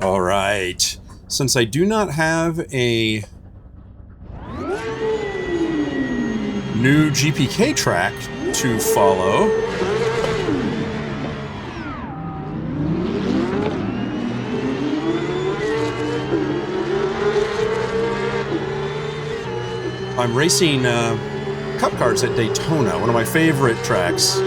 All right. Since I do not have a new GPK track to follow, I'm racing Cup cars at Daytona, one of my favorite tracks.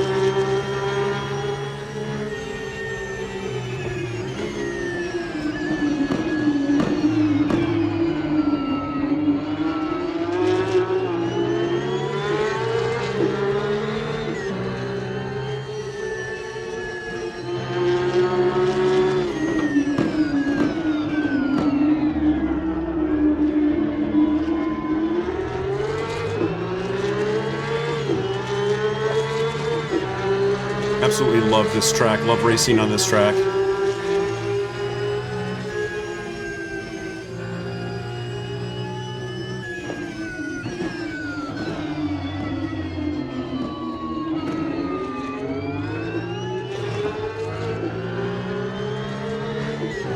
Absolutely love this track, love racing on this track.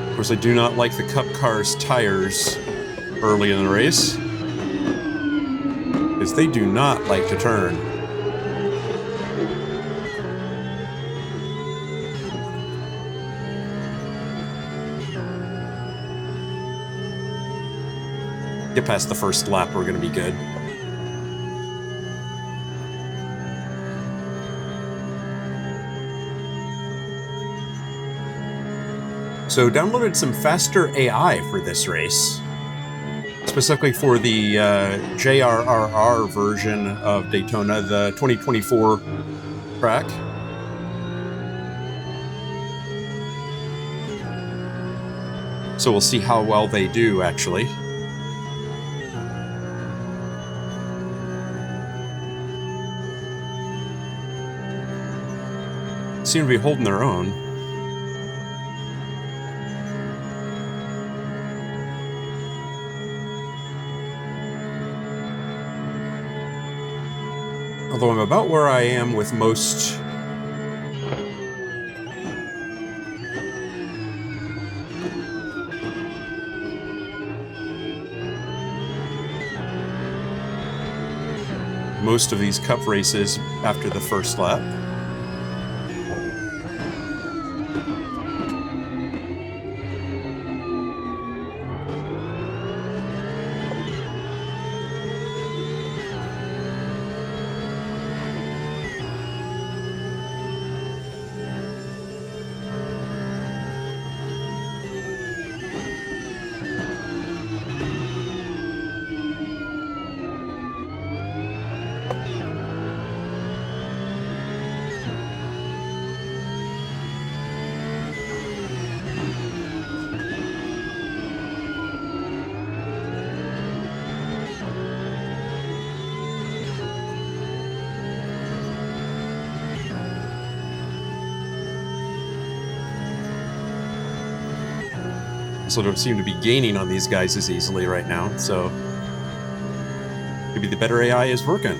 Of course, I do not like the Cup car's tires early in the race, because they do not like to turn. Get past the first lap, we're going to be good. So downloaded some faster AI for this race, specifically for the JRRR version of Daytona, the 2024 track. So we'll see how well they do, actually. Seem to be holding their own. Although I'm about where I am with most of these Cup races after the first lap. Also don't seem to be gaining on these guys as easily right now, so maybe the better AI is working.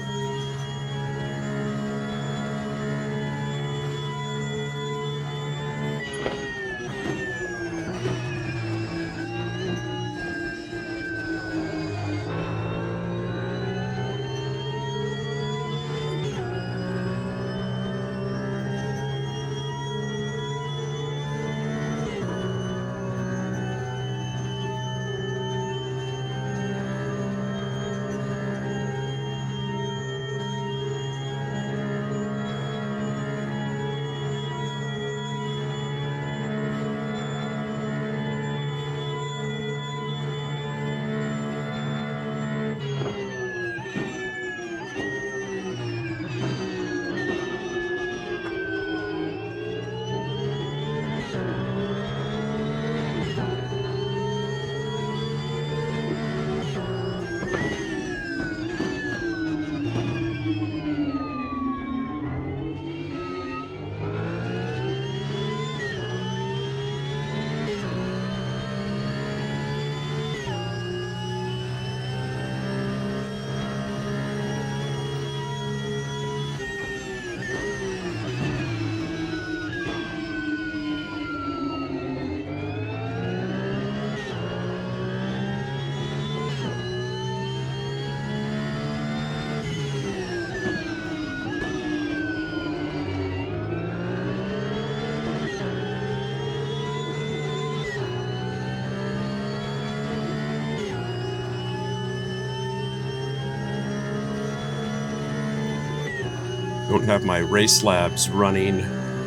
don't have my race labs running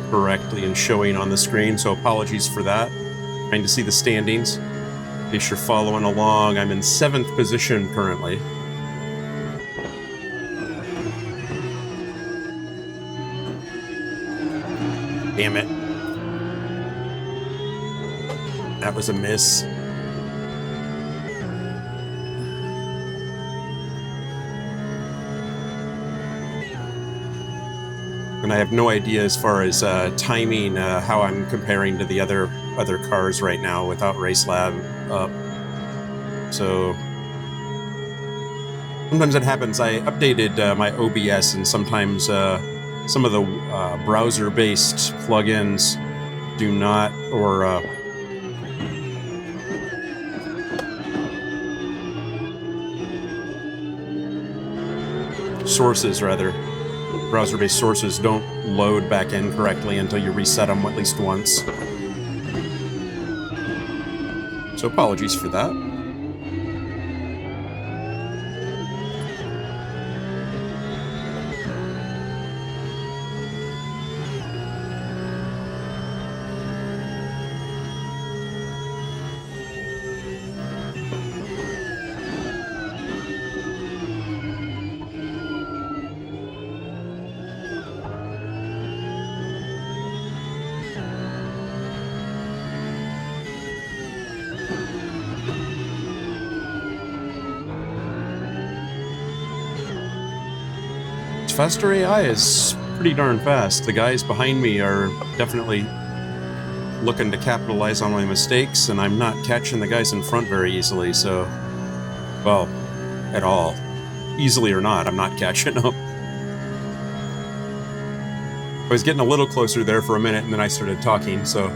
correctly and showing on the screen, so apologies for that. Trying to see the standings. In case you're following along, I'm in 7th position currently. Damn it. That was a miss. And I have no idea as far as timing how I'm comparing to the other cars right now without Race Lab up. So sometimes it happens. I updated my OBS, and sometimes some of the browser-based plugins do not, or sources rather. Browser-based sources don't load back in correctly until you reset them at least once. So apologies for that. Faster AI is pretty darn fast. The guys behind me are definitely looking to capitalize on my mistakes, and I'm not catching the guys in front very easily, so... well, at all. Easily or not, I'm not catching them. I was getting a little closer there for a minute, and then I started talking, so...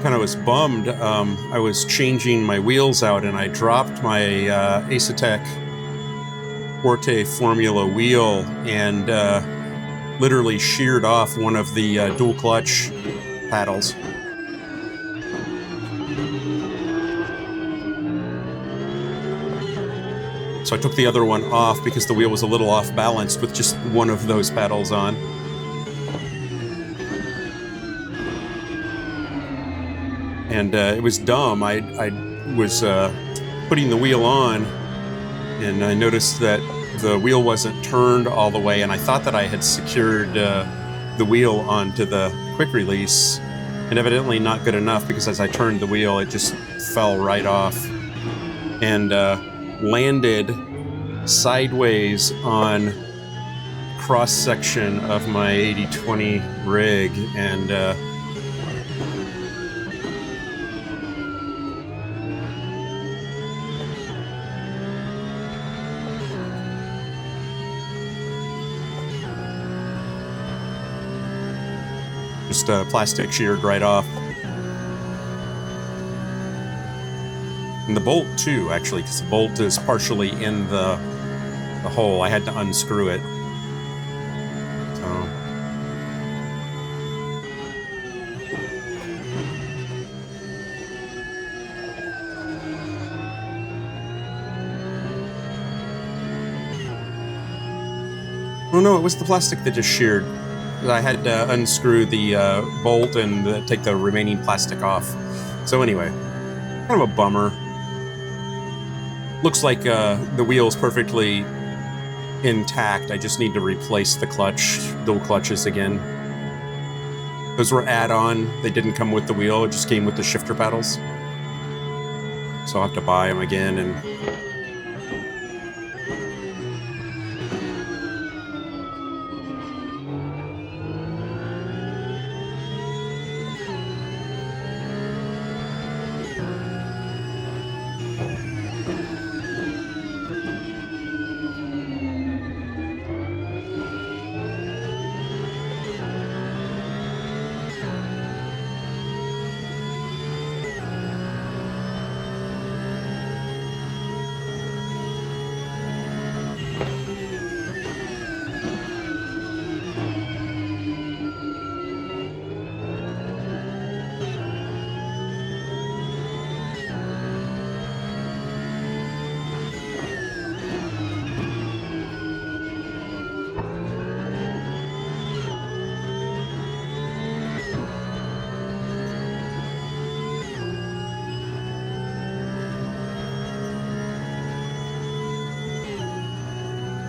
kind of was bummed. I was changing my wheels out, and I dropped my Acetec Forte Formula wheel and literally sheared off one of the dual clutch paddles. So I took the other one off because the wheel was a little off balanced with just one of those paddles on. And it was dumb. I was putting the wheel on, and I noticed that the wheel wasn't turned all the way, and I thought that I had secured the wheel onto the quick release, and evidently not good enough, because as I turned the wheel, it just fell right off and landed sideways on cross-section of my 80/20 rig, and just plastic sheared right off. And the bolt too, actually, because the bolt is partially in the hole. I had to unscrew it. So. Oh no, it was the plastic that just sheared. I had to unscrew the bolt and take the remaining plastic off. So anyway, kind of a bummer. Looks like the wheel's perfectly intact. I just need to replace the clutch, dual clutches again. Those were add-on. They didn't come with the wheel. It just came with the shifter paddles. So I'll have to buy them again and...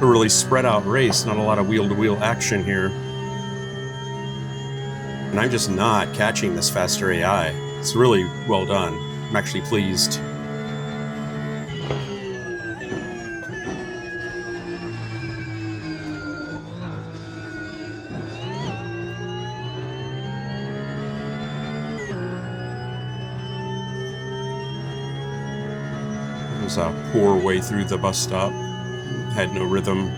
a really spread out race, not a lot of wheel-to-wheel action here. And I'm just not catching this faster AI. It's really well done. I'm actually pleased. It was a poor way through the bus stop. Had no rhythm.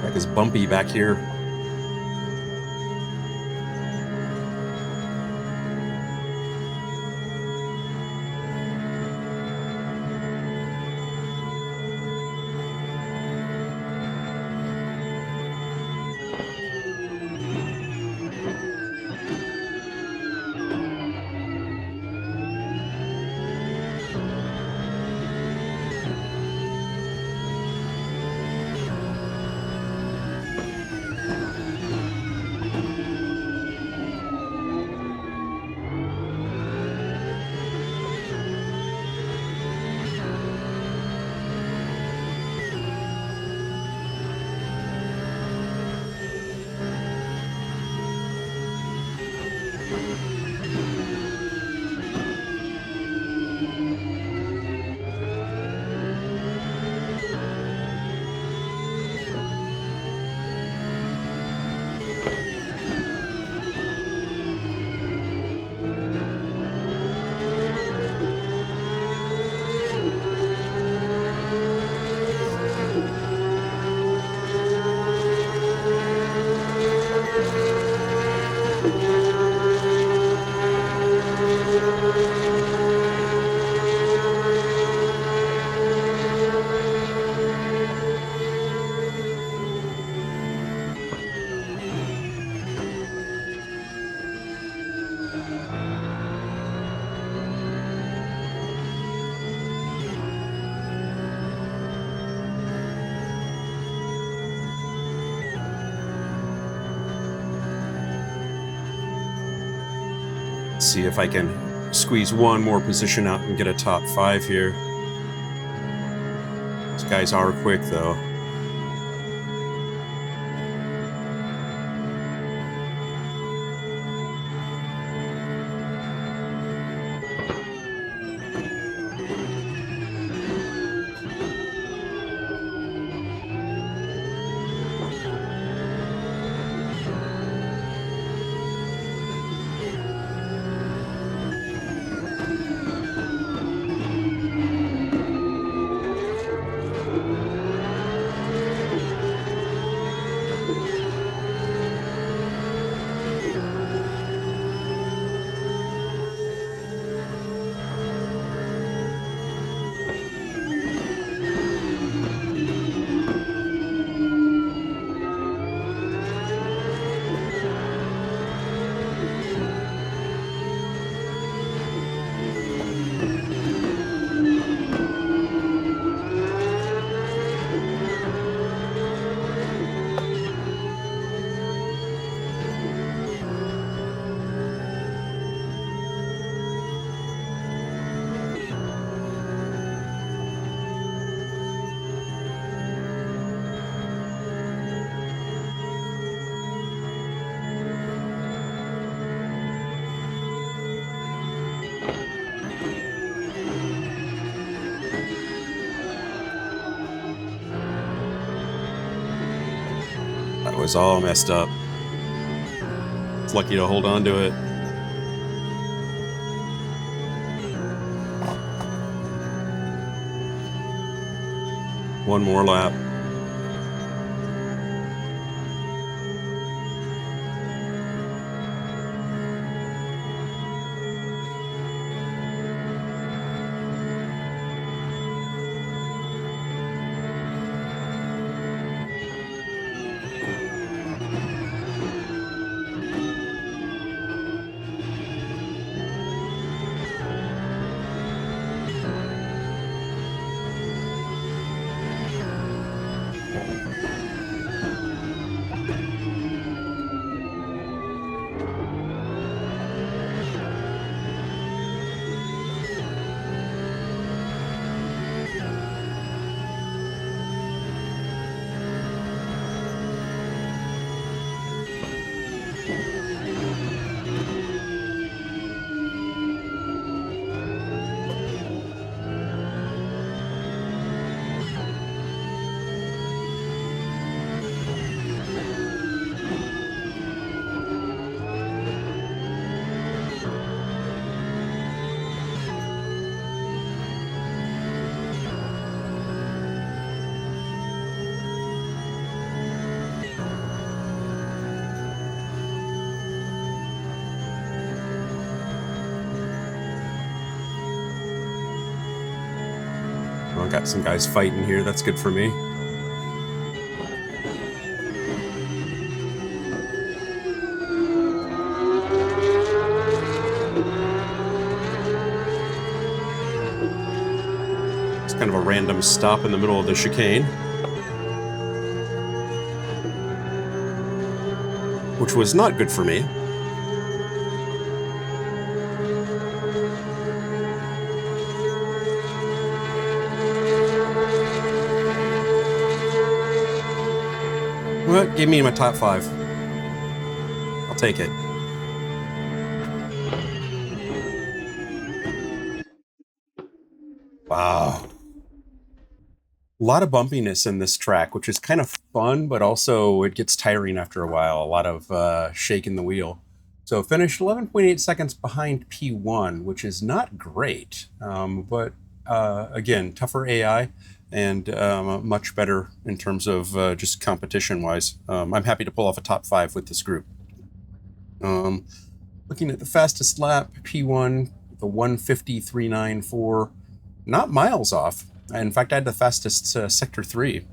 Track is bumpy back here. See if I can squeeze one more position out and get a top 5 here. These guys are quick though. was all messed up. It's lucky to hold on to it. One more lap. Well, got some guys fighting here. That's good for me. It's kind of a random stop in the middle of the chicane, which was not good for me. Well, it gave me my top 5. I'll take it. Wow. A lot of bumpiness in this track, which is kind of fun, but also it gets tiring after a while. A lot of shaking the wheel. So finished 11.8 seconds behind P1, which is not great, but again, tougher AI and much better in terms of just competition-wise. I'm happy to pull off a top 5 with this group. Looking at the fastest lap, P1, the 1:53.94, not miles off. In fact, I had the fastest sector 3.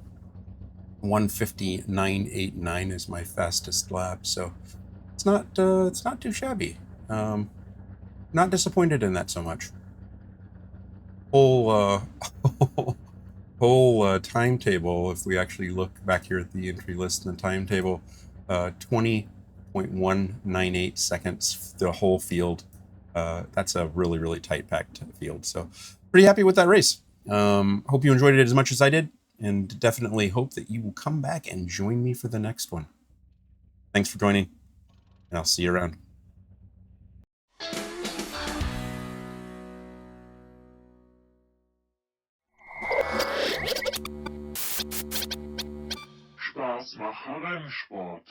1:59.89 is my fastest lap, so it's not too shabby. Not disappointed in that so much. Whole whole timetable. If we actually look back here at the entry list and the timetable, 20.198 seconds the whole field. That's a really tight packed field. So pretty happy with that race. Hope you enjoyed it as much as I did, and definitely hope that you will come back and join me for the next one. Thanks for joining, and I'll see you around. Spaß mache Rennsport.